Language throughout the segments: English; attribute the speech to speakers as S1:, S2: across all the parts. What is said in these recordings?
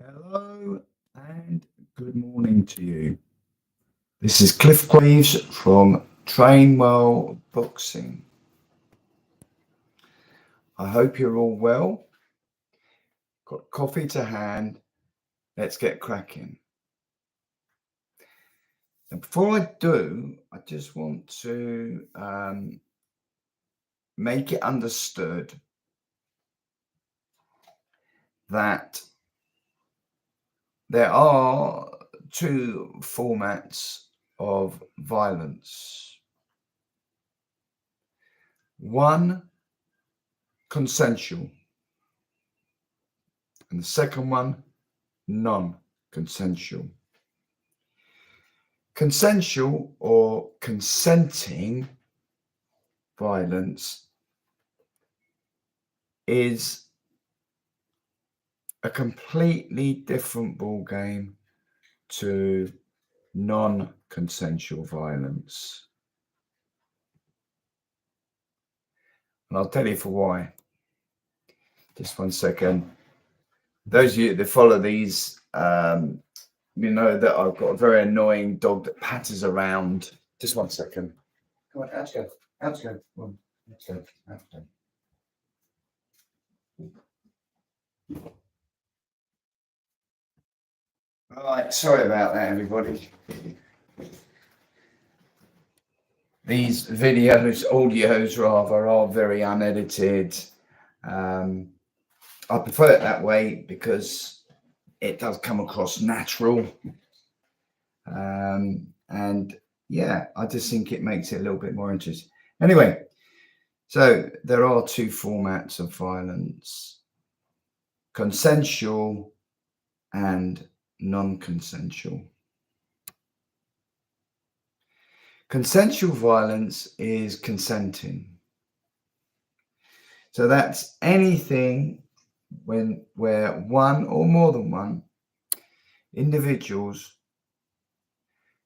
S1: Hello and good morning to you. This is Cliff Graves from Train Well Boxing. I hope you're all well. Got coffee to hand. Let's get cracking. And before I do, I just want to make it understood that there are two formats of violence. One, consensual, and the second one, non-consensual. Consensual or consenting violence is a completely different ball game to non-consensual violence. And I'll tell you for why. Just 1 second. Those of you that follow these, you know that I've got a very annoying dog that patters around. Just 1 second. Come on, out you go. Out you go. Come on, out you go. Out you go. All right, sorry about that, everybody. These audios rather, are very unedited. I prefer it that way because it does come across natural. And yeah, I just think it makes it a little bit more interesting. Anyway, so there are two formats of violence: consensual and non-consensual. Consensual violence is consenting. So that's anything where one or more than one individuals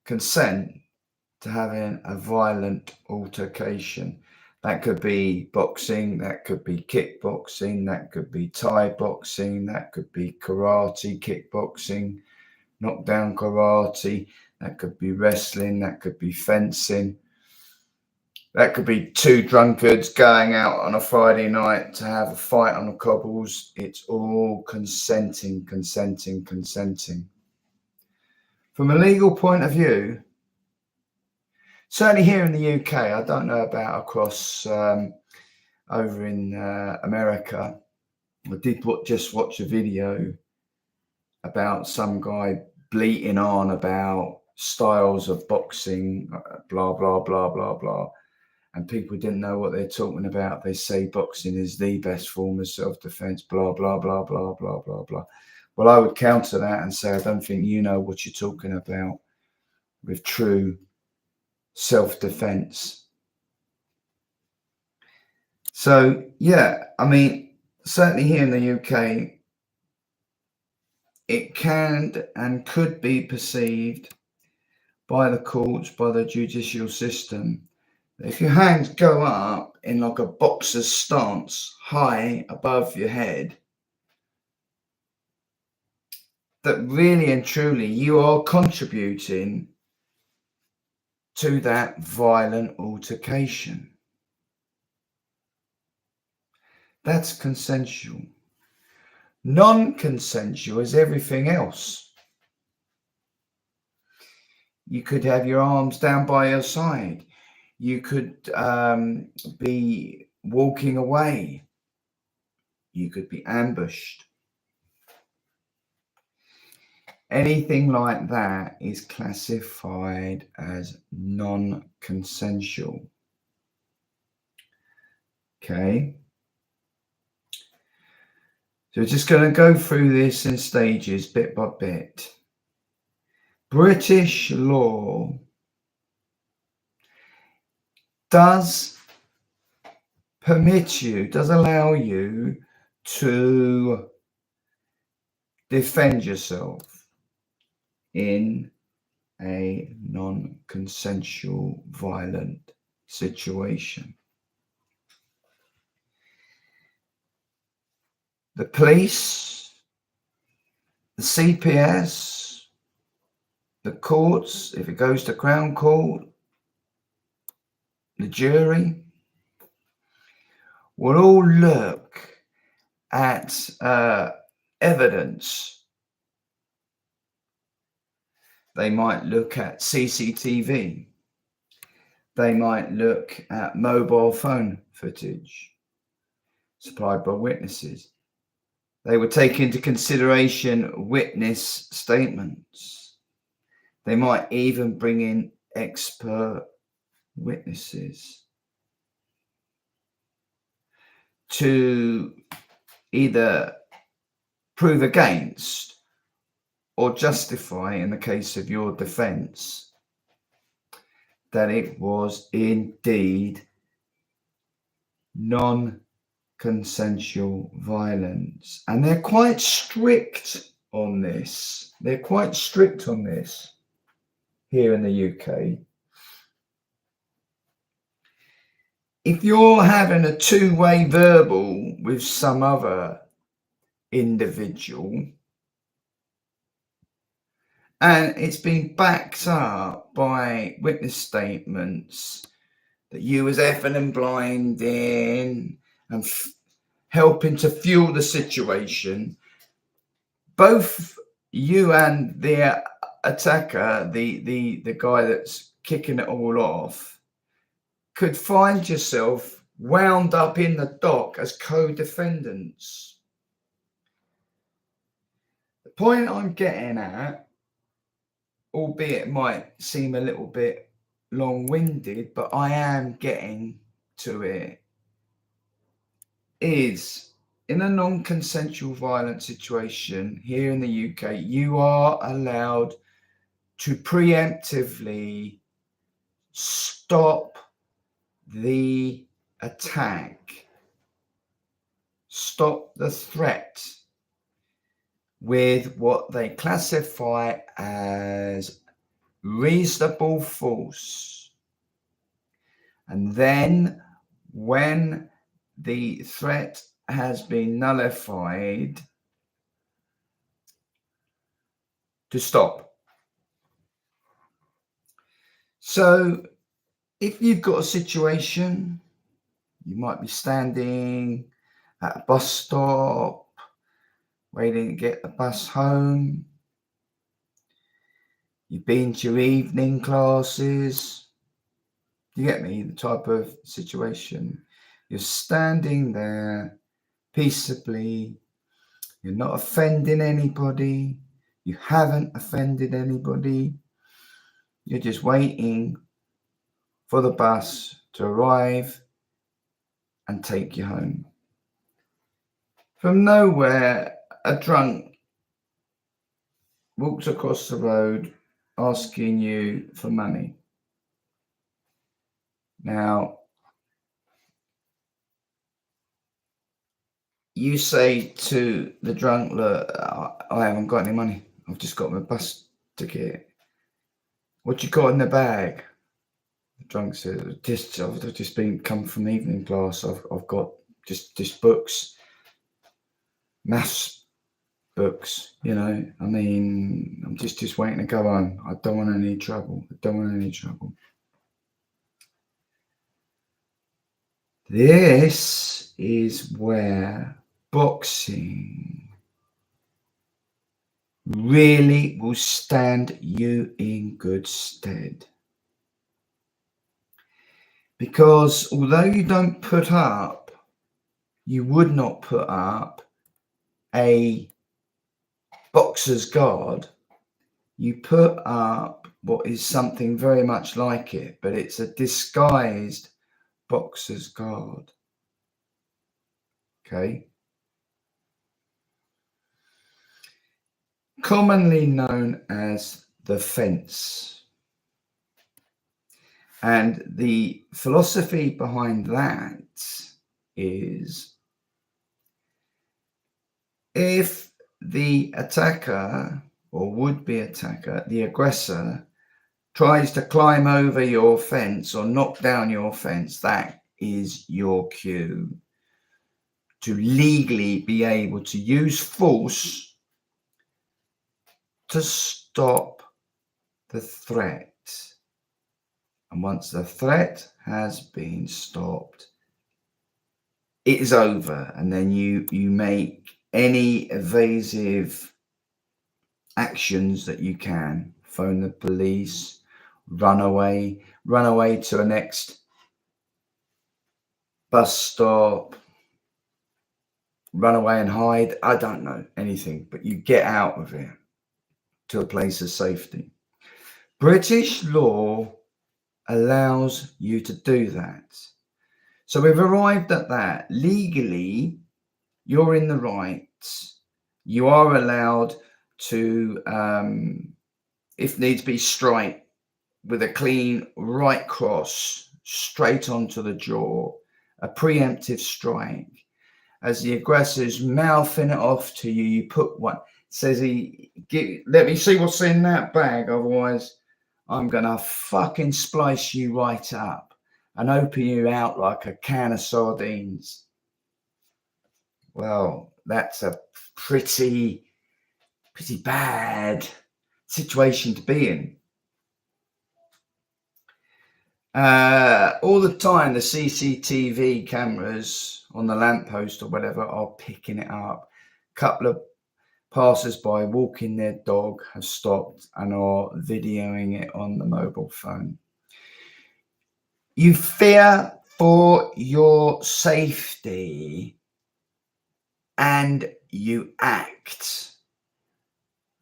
S1: consent to having a violent altercation. That could be boxing, that could be kickboxing, that could be Thai boxing, that could be karate, kickboxing, knockdown karate, that could be wrestling, that could be fencing. That could be two drunkards going out on a Friday night to have a fight on the cobbles. It's all consenting. From a legal point of view, certainly here in the UK, I don't know about across over in America. I did just watch a video about some guy bleating on about styles of boxing, blah, blah, blah, blah, blah. And people didn't know what they're talking about. They say boxing is the best form of self-defense, blah, blah, blah, blah, blah, blah, blah. Well, I would counter that and say, I don't think you know what you're talking about with true self-defense. So, yeah, I mean, certainly here in the UK, it can and could be perceived by the courts, by the judicial system, if your hands go up in like a boxer's stance, high above your head, that really and truly you are contributing to that violent altercation. That's consensual. Non-consensual is everything else. You could have your arms down by your side. You could be walking away. You could be ambushed. Anything like that is classified as non-consensual. Okay. So we're just going to go through this in stages, bit by bit. British law does allow you to defend yourself in a non-consensual violent situation. The police the CPS, the courts, if it goes to Crown Court, the jury, will all look at evidence. They might look at CCTV. They might look at mobile phone footage supplied by witnesses. They would take into consideration witness statements. They might even bring in expert witnesses to either prove against or justify, in the case of your defense, that it was indeed non-consensual violence. And they're quite strict on this. They're quite strict on this here in the UK. If you're having a two-way verbal with some other individual, and it's been backed up by witness statements that you was effing and blinding and helping to fuel the situation, both you and the attacker, the guy that's kicking it all off, could find yourself wound up in the dock as co-defendants. The point I'm getting at, albeit it might seem a little bit long-winded, but I am getting to it, is in a non-consensual violent situation here in the UK, you are allowed to preemptively stop the attack, stop the threat with what they classify as reasonable force. And then when the threat has been nullified, to stop. So if you've got a situation, you might be standing at a bus stop, waiting to get the bus home. You've been to your evening classes. You get me? The type of situation. You're standing there peaceably. You're not offending anybody. You haven't offended anybody. You're just waiting for the bus to arrive and take you home. From nowhere, a drunk walks across the road asking you for money. Now, you say to the drunk, look, I haven't got any money. I've just got my bus ticket. What you got in the bag? The drunk says, I've just come from evening class. I've got just books, maths books, you know. I mean, I'm just waiting to go home. I don't want any trouble. This is where boxing really will stand you in good stead. Because although you would not put up a boxer's guard, you put up what is something very much like it, but it's a disguised boxer's guard. Okay? Commonly known as the fence. And the philosophy behind that is, if the attacker or would-be attacker, the aggressor, tries to climb over your fence or knock down your fence, that is your cue to legally be able to use force to stop the threat. And once the threat has been stopped, it is over. And then you make any evasive actions that you can. Phone the police, run away to the next bus stop, run away and hide. I don't know anything, but you get out of it to a place of safety. British law allows you to do that. So we've arrived at that. Legally, you're in the right. You are allowed to, if needs be, strike with a clean right cross straight onto the jaw, a preemptive strike. As the aggressor's mouthing it off to you, you put one. Says let me see what's in that bag, otherwise I'm gonna fucking splice you right up and open you out like a can of sardines. Well, that's a pretty bad situation to be in. All the time, the CCTV cameras on the lamppost or whatever are picking it up. A couple of passers-by walking their dog have stopped and are videoing it on the mobile phone. You fear for your safety and you act,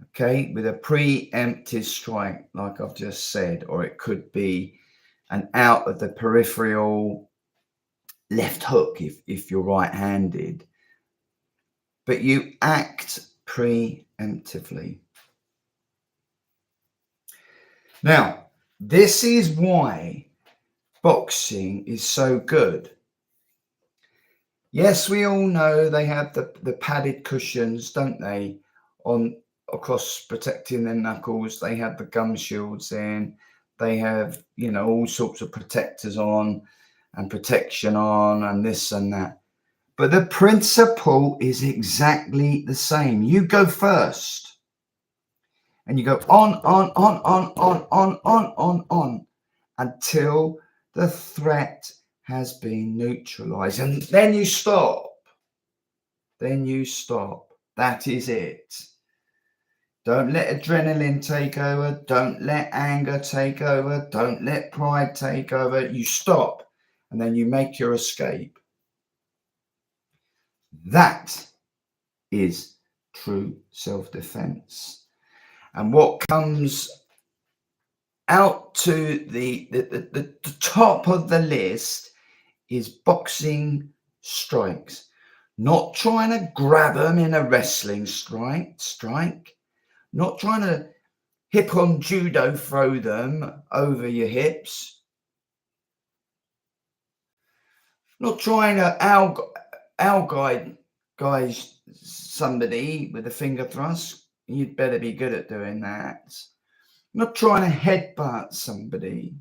S1: okay, with a preemptive strike, like I've just said, or it could be an out of the peripheral left hook if you're right-handed, but you act preemptively. Now, this is why boxing is so good. Yes, we all know they have the padded cushions, don't they, on across protecting their knuckles. They have the gum shields in. They have, all sorts of protectors on and protection on and this and that. But the principle is exactly the same. You go first and you go on until the threat has been neutralized. And then you stop. That is it. Don't let adrenaline take over. Don't let anger take over. Don't let pride take over. You stop and then you make your escape. That is true self-defense. And what comes out to the top of the list is boxing strikes. Not trying to grab them in a wrestling strike. Not trying to hip on judo throw them over your hips. Not trying to guys somebody with a finger thrust. You'd better be good at doing that. Not trying to headbutt somebody.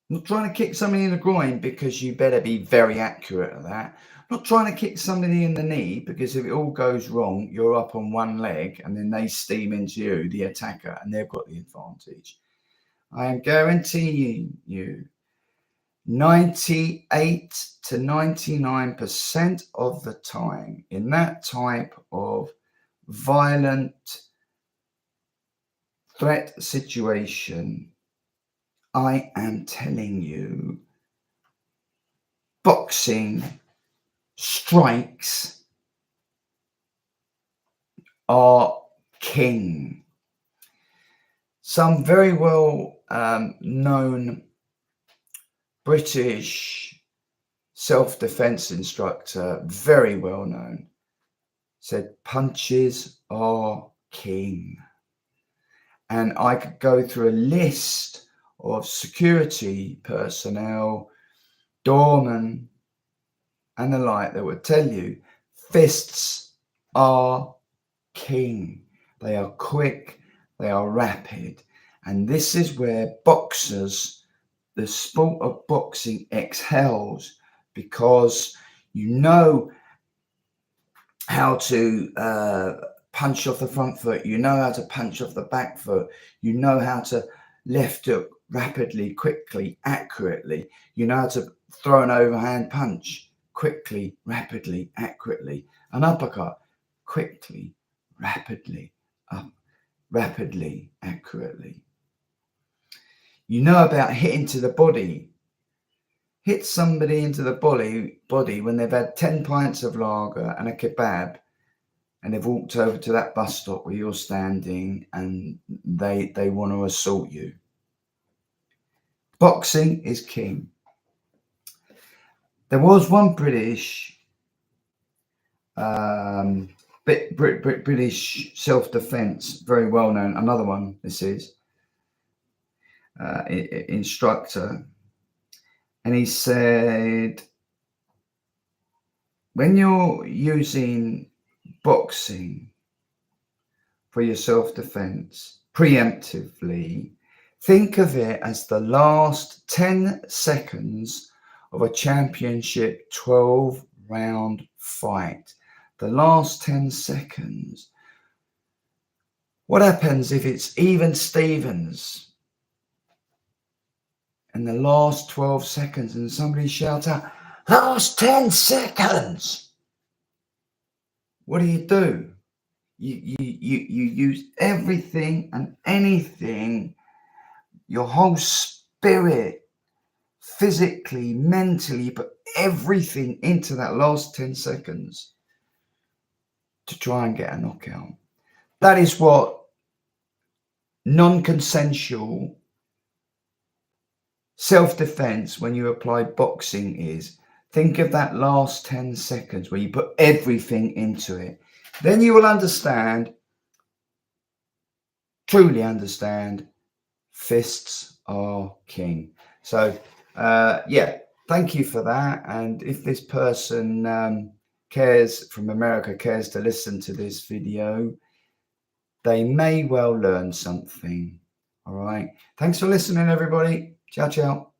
S1: Not trying to kick somebody in the groin, because you better be very accurate at that. Not trying to kick somebody in the knee, because if it all goes wrong, you're up on one leg and then they steam into you, the attacker, and they've got the advantage. I am guaranteeing you 98 to 99% of the time in that type of violent threat situation, I am telling you, boxing strikes are king. Some very well known British self-defense instructor, very well known, said punches are king. And I could go through a list of security personnel, doormen, and the like that would tell you fists are king. They are quick, they are rapid. And this is where boxers, the sport of boxing, excels, because you know how to punch off the front foot. You know how to punch off the back foot. You know how to left hook rapidly, quickly, accurately. You know how to throw an overhand punch quickly, rapidly, accurately. An uppercut quickly, rapidly, rapidly, accurately. You know about hitting to the body. Hit somebody into the body when they've had 10 pints of lager and a kebab, and they've walked over to that bus stop where you're standing and they want to assault you. Boxing is king. There was one British British self-defense, very well known, another one this is, instructor, and he said, when you're using boxing for your self-defense preemptively, think of it as the last 10 seconds of a championship 12-round fight. The last 10 seconds. What happens if it's even Stevens in the last 12 seconds and somebody shouts out, last 10 seconds? What do? You use everything and anything, your whole spirit, physically, mentally, put everything into that last 10 seconds to try and get a knockout. That is what non-consensual self-defense, when you apply boxing, is. Think of that last 10 seconds where you put everything into it. Then you will understand, truly understand, fists are king. So, yeah, thank you for that. And if this person from America cares to listen to this video, they may well learn something. All right. Thanks for listening, everybody. Ciao, ciao.